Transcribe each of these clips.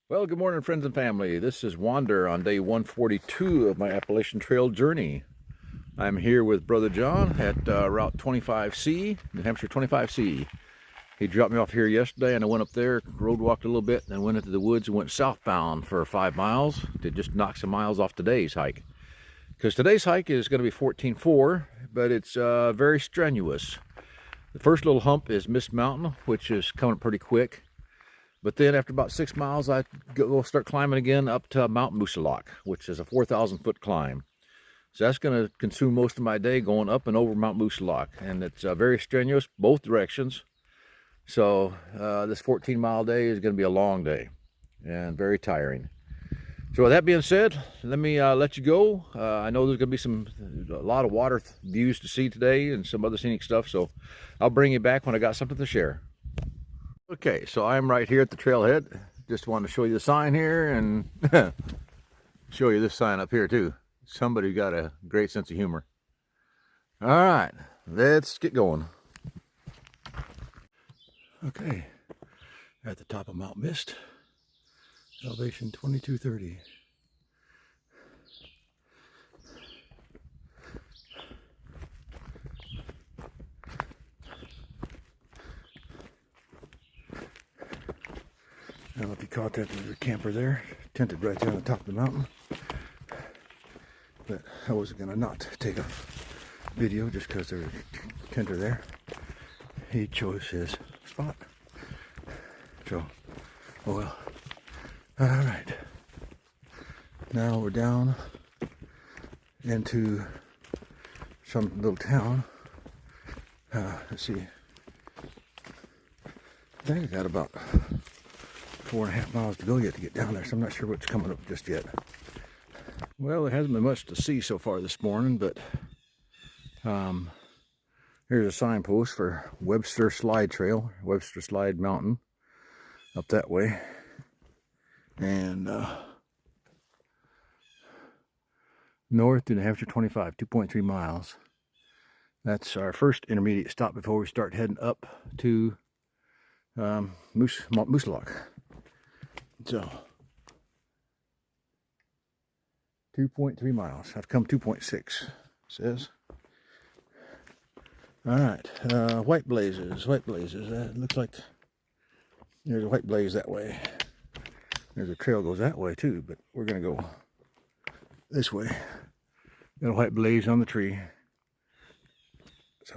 Well, good morning, friends and family. This is Wander on day 142 of my Appalachian Trail journey. I'm here with Brother John at Route 25C, New Hampshire 25C. He dropped me off here yesterday, and I went up there, road walked a little bit, and then went into the woods and went southbound for 5 miles to just knock some miles off today's hike. Because today's hike is going to be 14.4, but it's very strenuous. The first little hump is Mist Mountain, which is coming pretty quick. But then after about 6 miles, I go start climbing again up to Mount Moosilauke, which is a 4,000-foot climb. So that's going to consume most of my day going up and over Mount Moosilauke. And it's very strenuous, both directions. So this 14-mile day is going to be a long day and very tiring. So with that being said, let me let you go. I know there's going to be a lot of water views to see today and some other scenic stuff. So I'll bring you back when I got something to share. Okay, so I'm right here at the trailhead. Just wanted to show you the sign here and show you this sign up here too. Somebody got a great sense of humor. All right, let's get going. Okay, at the top of Mount Mist, elevation 2230. I don't know if you caught that, there's a camper there, tented right there on the top of the mountain. But I wasn't going to not take a video just because there's a tenter there. He chose his spot. So, oh well. Alright. Now we're down into some little town. Let's see. I think I got about 4.5 miles to go yet to get down there, so I'm not sure what's coming up just yet. Well, there hasn't been much to see so far this morning, but here's a signpost for Webster Slide Trail, Webster Slide Mountain, up that way. And north to New Hampshire 25, 2.3 miles. That's our first intermediate stop before we start heading up to Mount Moosilauke. So 2.3 miles. I've come 2.6, says. All right, white blazes. It looks like there's a white blaze that way. There's a trail goes that way too, but we're gonna go this way. Got a white blaze on the tree. So,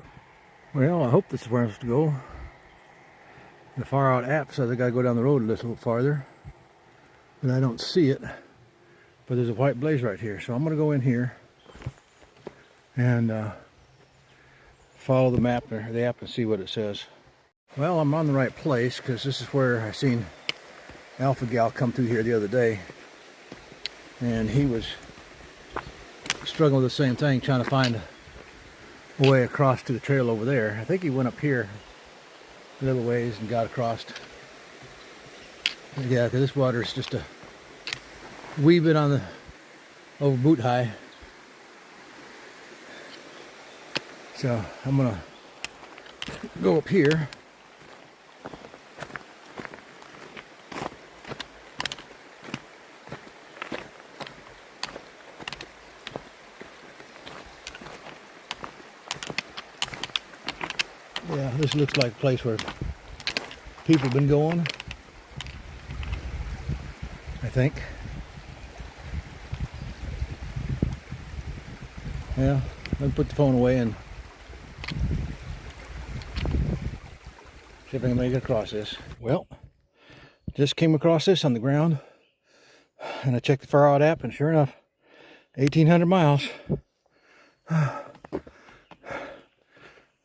well, I hope this is where I'm supposed to go. The far out app says I gotta go down the road a little farther, but I don't see it. But there's a white blaze right here, so I'm gonna go in here and follow the map or the app and see what it says. Well, I'm on the right place because this is where I seen Alpha Gal come through here the other day, and he was struggling with the same thing, trying to find a way across to the trail over there. I think he went up here a little ways and got across. Yeah, because this water is just a wee bit on the over boot high. So I'm gonna go up here. Yeah, this looks like a place where people have been going, I think. Yeah, let me put the phone away and see if I can make it across this. Well, just came across this on the ground, and I checked the Far Out app, and sure enough, 1,800 miles.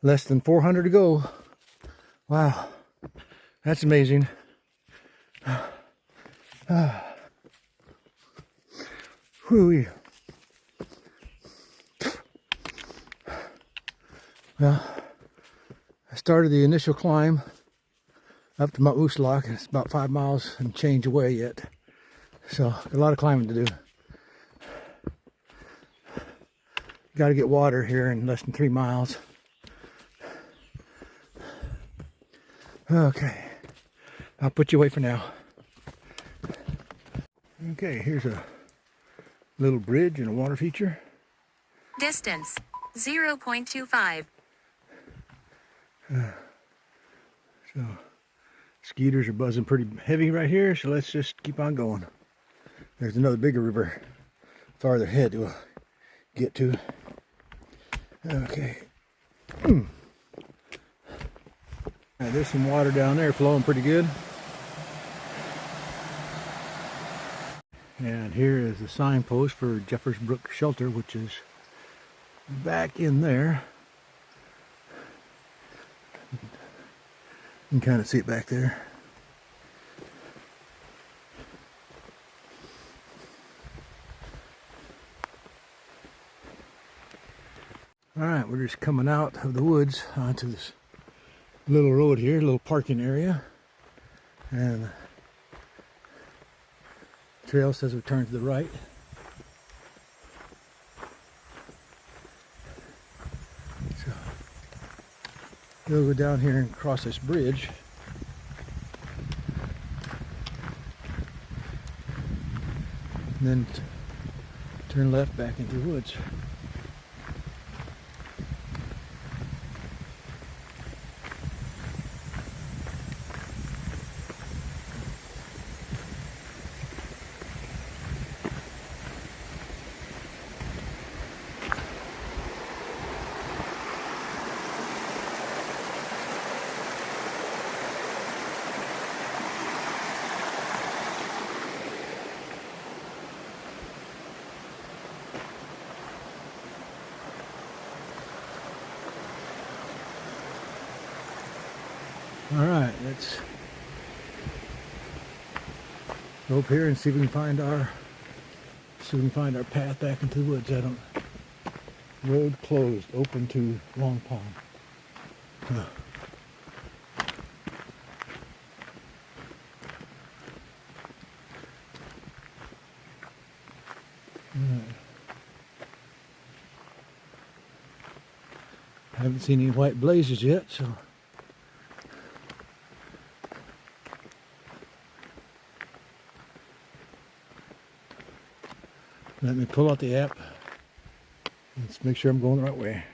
Less than 400 to go. Wow, that's amazing. Whew. Well, I started the initial climb up to Mount Moosilauke, and it's about 5 miles and change away yet. So, a lot of climbing to do. Got to get water here in less than 3 miles. Okay, I'll put you away for now. Okay, here's a little bridge and a water feature. Distance 0.25. So skeeters are buzzing pretty heavy right here, so let's just keep on going. There's another bigger river farther ahead we'll get to. Okay. Now, there's some water down there flowing pretty good. And here is the signpost for Jeffers Brook Shelter, which is back in there. You can kind of see it back there. Alright, we're just coming out of the woods onto this little road here, little parking area. And the trail says we turn to the right. So we'll go down here and cross this bridge. And then turn left back into the woods. All right, let's go up here and see if we can find our path back into the woods. Road closed, open to Long Pond. I haven't seen any white blazes yet, so let me pull out the app. Let's make sure I'm going the right way.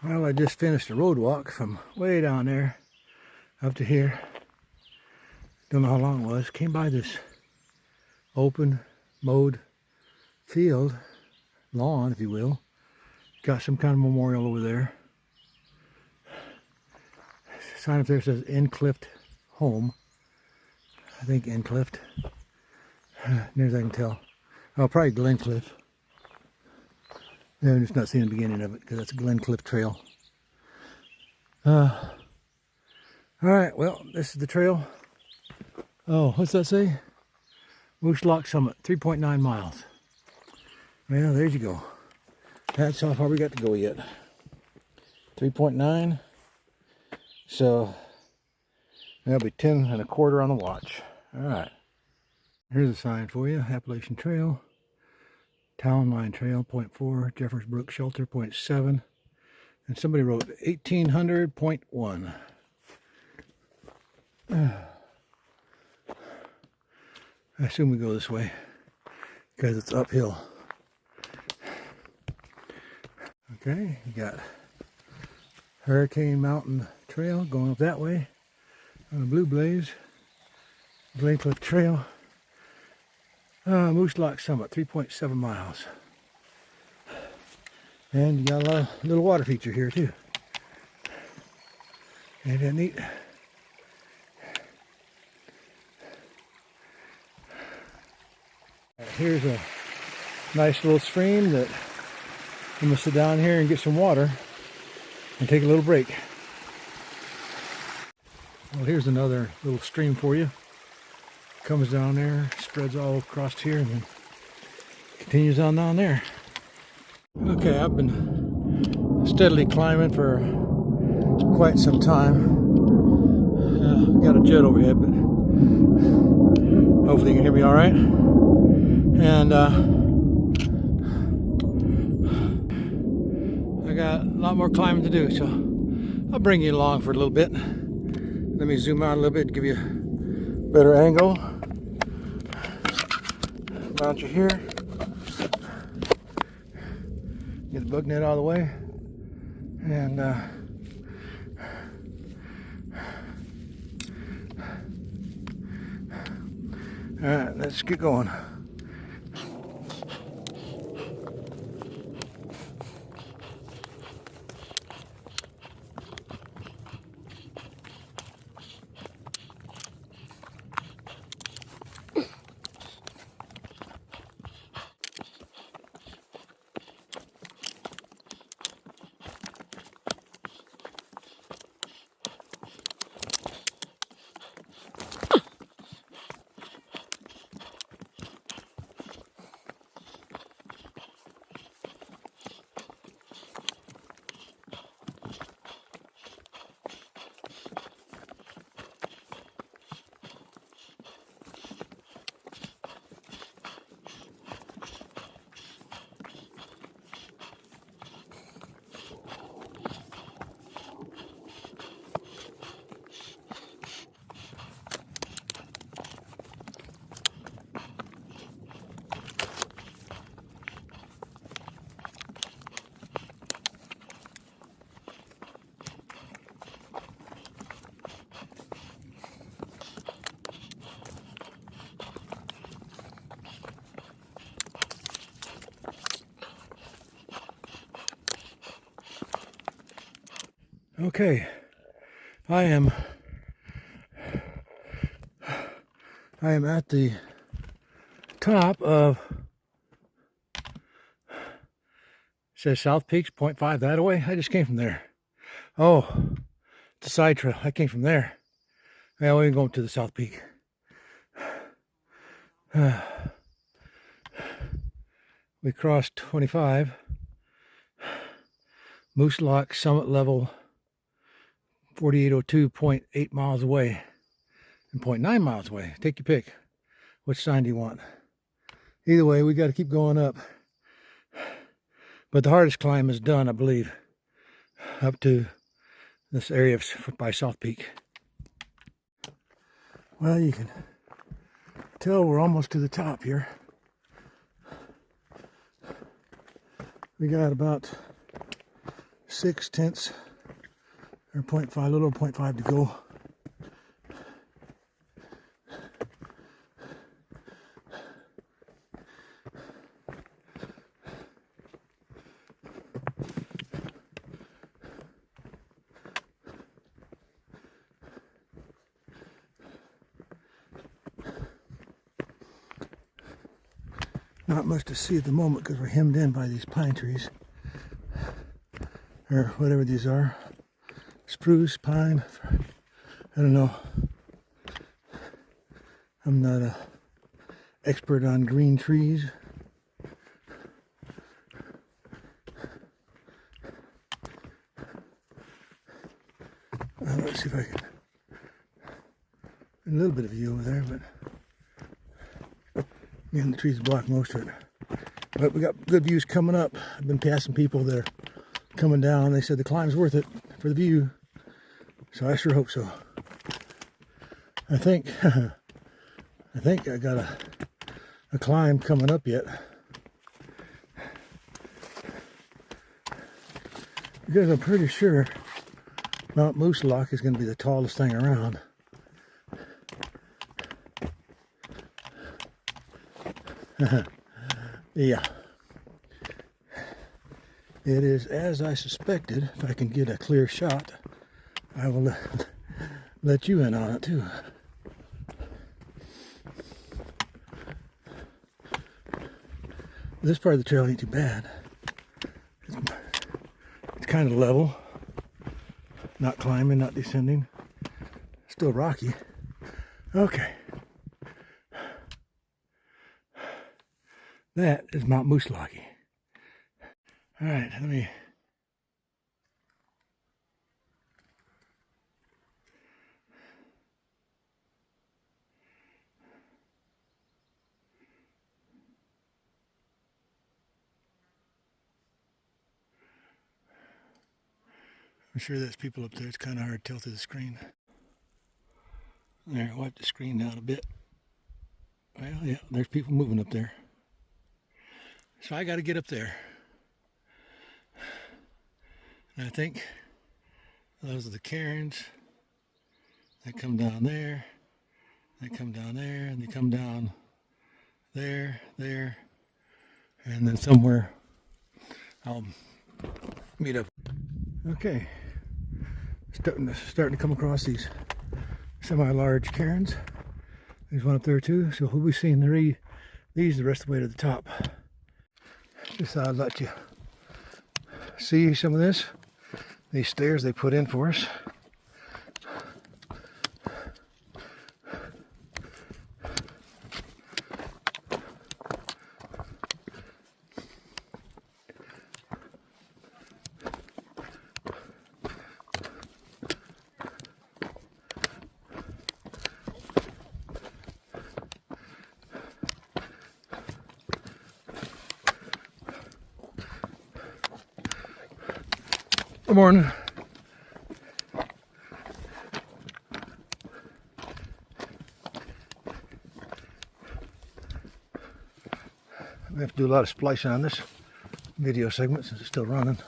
Well, I just finished a road walk from way down there up to here. Don't know how long it was. Came by this open, mowed field, lawn, if you will. Got some kind of memorial over there. Sign up there says Enclift Home. I think Enclift. Near as I can tell. Oh, probably Glencliff. Yeah, I'm just not seeing the beginning of it because that's a Glencliff Trail. Alright, well, this is the trail. Oh, what's that say? Moose Lock Summit, 3.9 miles. Well, there you go. That's how far we got to go yet. 3.9. So that'll be 10 and a quarter on the watch. All right. Here's a sign for you. Appalachian Trail. Town Line Trail, 0.4. Jeffers Brook Shelter, 0.7. And somebody wrote 1800.1. I assume we go this way because it's uphill. Okay, you got Hurricane Mountain Trail going up that way on the Blue Blaze. Glencliff Trail. Moose Lock Summit, 3.7 miles. And you got a little water feature here too. Ain't that neat? Here's a nice little stream that I'm going to sit down here and get some water and take a little break. Well, here's another little stream for you. Comes down there, spreads all across here, and then continues on down there. Okay, I've been steadily climbing for quite some time. Got a jet overhead, but hopefully you can hear me all right. And I got a lot more climbing to do, so I'll bring you along for a little bit. Let me zoom out a little bit to give you a better angle. Mount you here. Get the bug net out of the way. And alright, let's get going. Okay, I am at the top of, it says South Peaks, 0.5 that away. I just came from there. Oh, the side trail. I came from there. Now we're going to the South Peak. We crossed 25. Moose Lock summit level 4802.8 miles away and 0.9 miles away. Take your pick. Which sign do you want? Either way, we got to keep going up. But the hardest climb is done, I believe, up to this area by South Peak. Well, you can tell we're almost to the top here. We got about 0.6 or 0.5, a little over 0.5 to go. Not much to see at the moment because we're hemmed in by these pine trees, or whatever these are. Spruce, pine, I don't know. I'm not an expert on green trees. Let's see if I can, a little bit of view over there, but again, the trees block most of it. But we got good views coming up. I've been passing people that are coming down. They said the climb's worth it for the view. So I sure hope so. I think I got a climb coming up yet. Because I'm pretty sure Mount Moose Lock is going to be the tallest thing around. Yeah. It is as I suspected. If I can get a clear shot, I will let you in on it too. This part of the trail ain't too bad. It's kind of level. Not climbing, not descending. Still rocky. Okay. That is Mount Moose Locky. All right, let me I'm sure there's people up there. It's kind of hard to tell through the screen. There, wipe the screen down a bit. Well, yeah, there's people moving up there. So I got to get up there. And I think those are the cairns. They come down there. They come down there, and they come down there, and then somewhere I'll meet up. Okay, starting to come across these semi-large cairns. There's one up there too, so we'll be seeing these the rest of the way to the top. Just thought I'd let you see some of this. These stairs they put in for us. Good morning. We have to do a lot of splicing on this video segment since it's still running.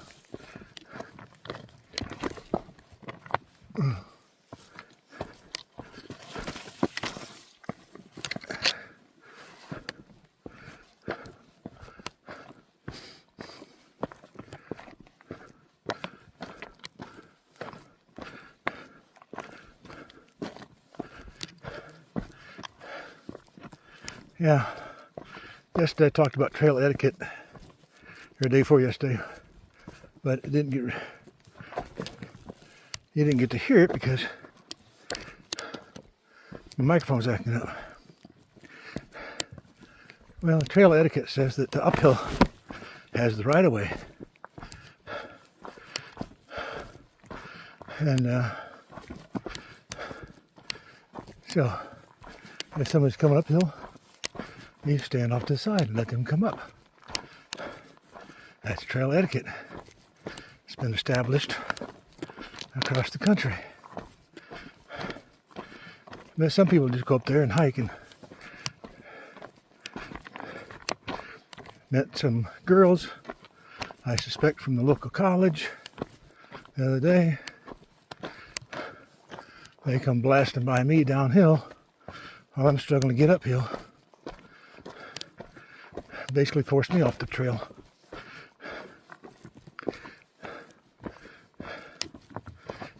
Yeah, yesterday I talked about trail etiquette, or the day before yesterday, but it didn't get, you didn't get to hear it because the microphone's acting up. Well, trail etiquette says that the uphill has the right of way, and so if somebody's coming uphill, you stand off to the side and let them come up. That's trail etiquette. It's been established across the country. But some people just go up there and hike. And met some girls, I suspect from the local college, the other day. They come blasting by me downhill while I'm struggling to get uphill. Basically forced me off the trail.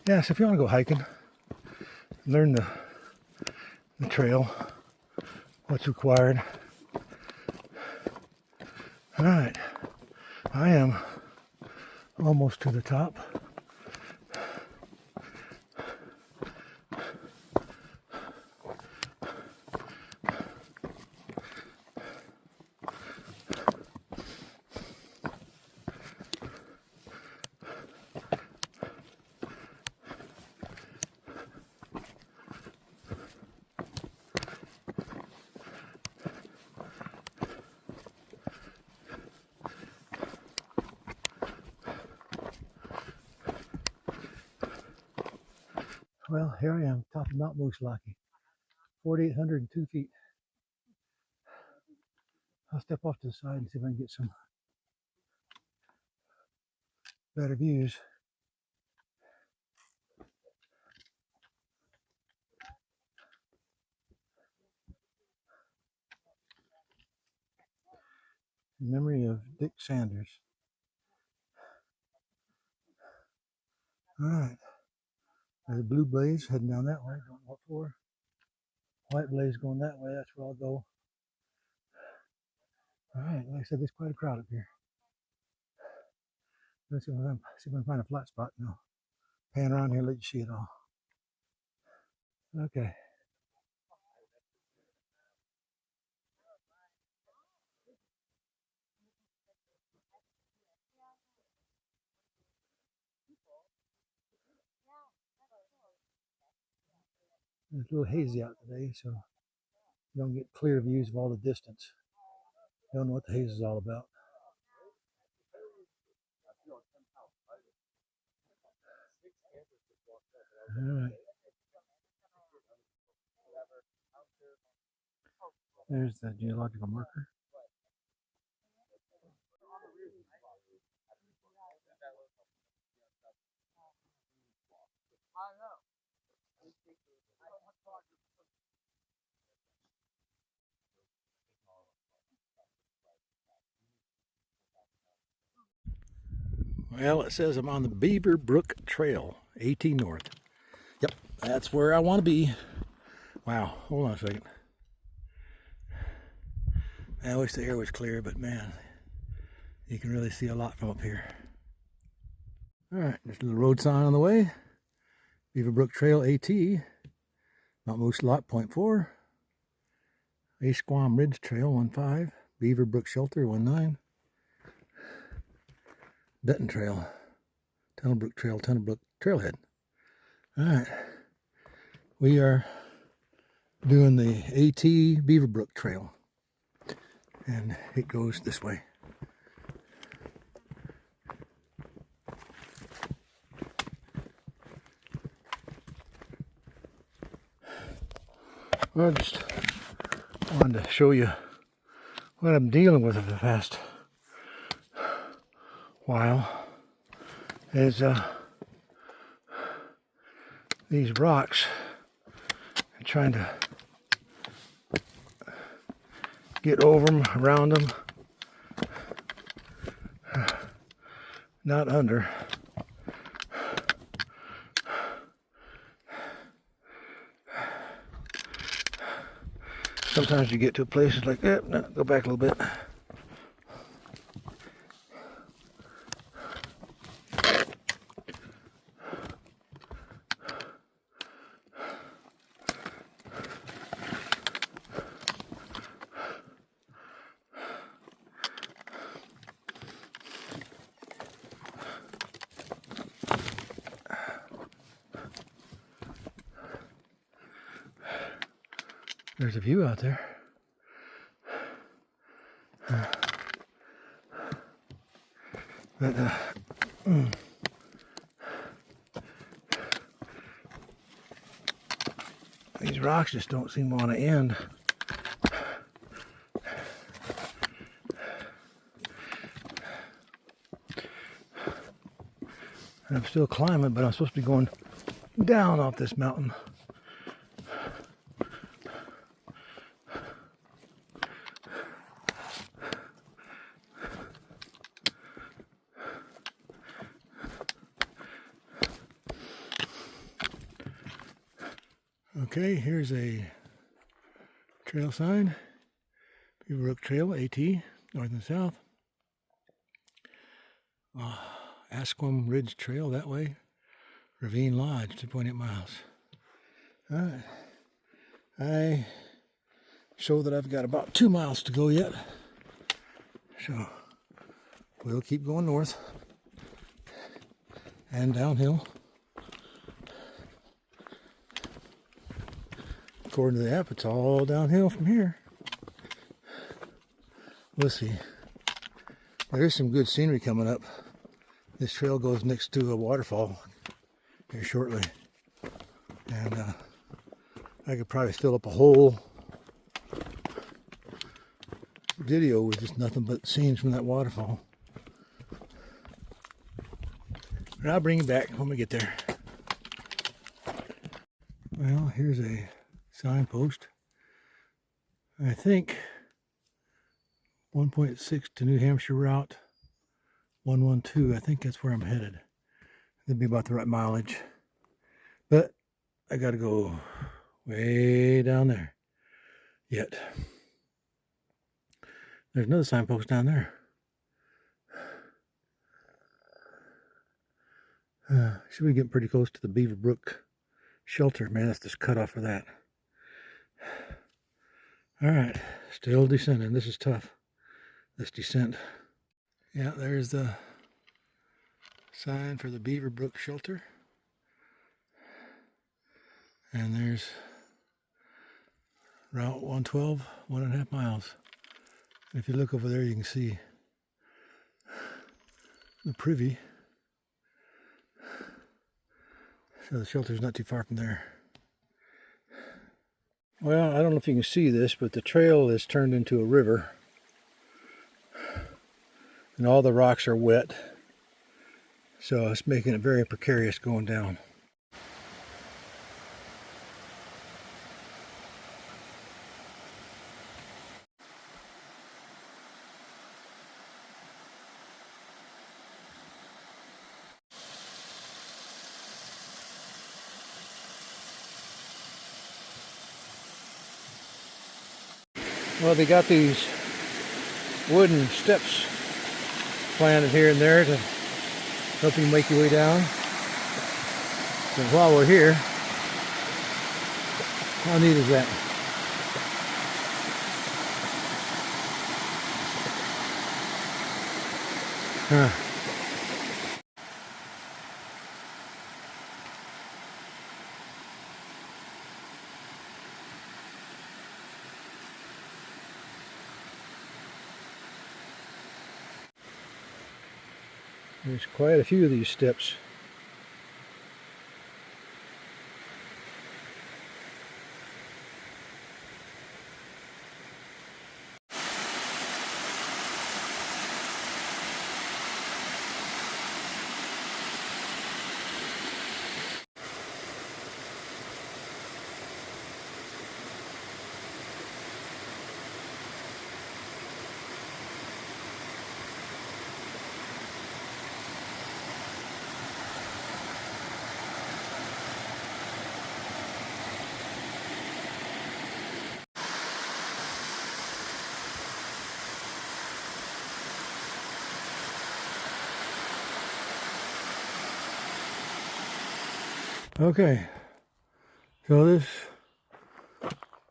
Yeah, so if you want to go hiking, learn the trail, what's required. All right, I am almost to the top. Well, here I am, top of Mount Moosilauke, 4,802 feet. I'll step off to the side and see if I can get some better views. In memory of Dick Sanders. All right, there's a blue blaze heading down that way, don't know what for. White blaze going that way, that's where I'll go. All right, like I said, there's quite a crowd up here. Let's see if I can find a flat spot and I'll pan around here and let you see it all. Okay. It's a little hazy out today, so you don't get clear views of all the distance. You don't know what the haze is all about. All right. There's the geological marker. Well, it says I'm on the Beaver Brook Trail, 18 North. Yep, that's where I want to be. Wow, hold on a second. I wish the air was clear, but man, you can really see a lot from up here. All right, just a little road sign on the way. Beaver Brook Trail AT, Mount Moose Lot 0.4, Squam Ridge Trail 1.5, Beaver Brook Shelter 1.9, Benton Trail, Tunnel Brook Trail, Tunnel Brook Trailhead. All right, we are doing the AT Beaver Brook Trail, and it goes this way. Well, just wanted to show you what I'm dealing with for the past while is these rocks. I'm trying to get over them, around them, not under. Sometimes you get to places like that, no, go back a little bit. There's a view out there. But these rocks just don't seem to want to end. And I'm still climbing, but I'm supposed to be going down off this mountain. Okay, here's a trail sign. Beaver Brook Trail, AT, north and south. Asquam Ridge Trail that way. Ravine Lodge, 2.8 miles. All right. I show that I've got about 2 miles to go yet. So we'll keep going north and downhill. According to the app, it's all downhill from here. We'll see. There is some good scenery coming up. This trail goes next to a waterfall here shortly. And I could probably fill up a whole video with just nothing but scenes from that waterfall. But I'll bring you back when we get there. Well, here's a signpost. I think 1.6 to New Hampshire Route 112. I think that's where I'm headed. It'd be about the right mileage. But I gotta go way down there yet. There's another signpost down there. Should be getting pretty close to the Beaver Brook Shelter. Man, that's just cut off for that. All right, still descending. This is tough, this descent. Yeah, there's the sign for the Beaver Brook Shelter. And there's Route 112, 1.5 miles. If you look over there, you can see the privy. So the shelter's not too far from there. Well, I don't know if you can see this, but the trail is turned into a river. And all the rocks are wet. So it's making it very precarious going down. Well, they got these wooden steps planted here and there to help you make your way down. But while we're here, how neat is that? Huh. There's quite a few of these steps. Okay, so this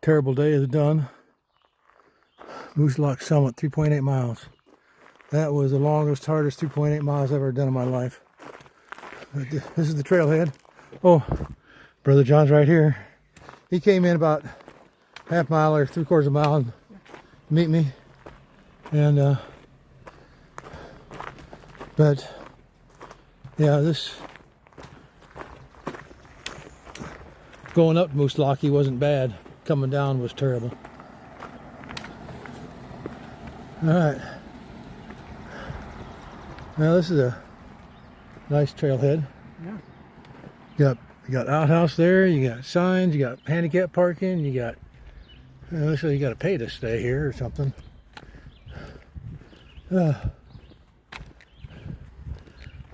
terrible day is done. Moose Lock Summit, 3.8 miles. That was the longest, hardest 2.8 miles I've ever done in my life. This is the trailhead. Oh, Brother John's right here. He came in about half mile or 3/4 of a mile and meet me. And, but, yeah, this going up Moose Lock wasn't bad. Coming down was terrible. Alright. Now this is a nice trailhead. Yeah. You got outhouse there, you got signs, you got handicap parking, you got, looks like you got to pay to stay here or something.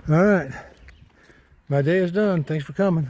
Alright. My day is done. Thanks for coming.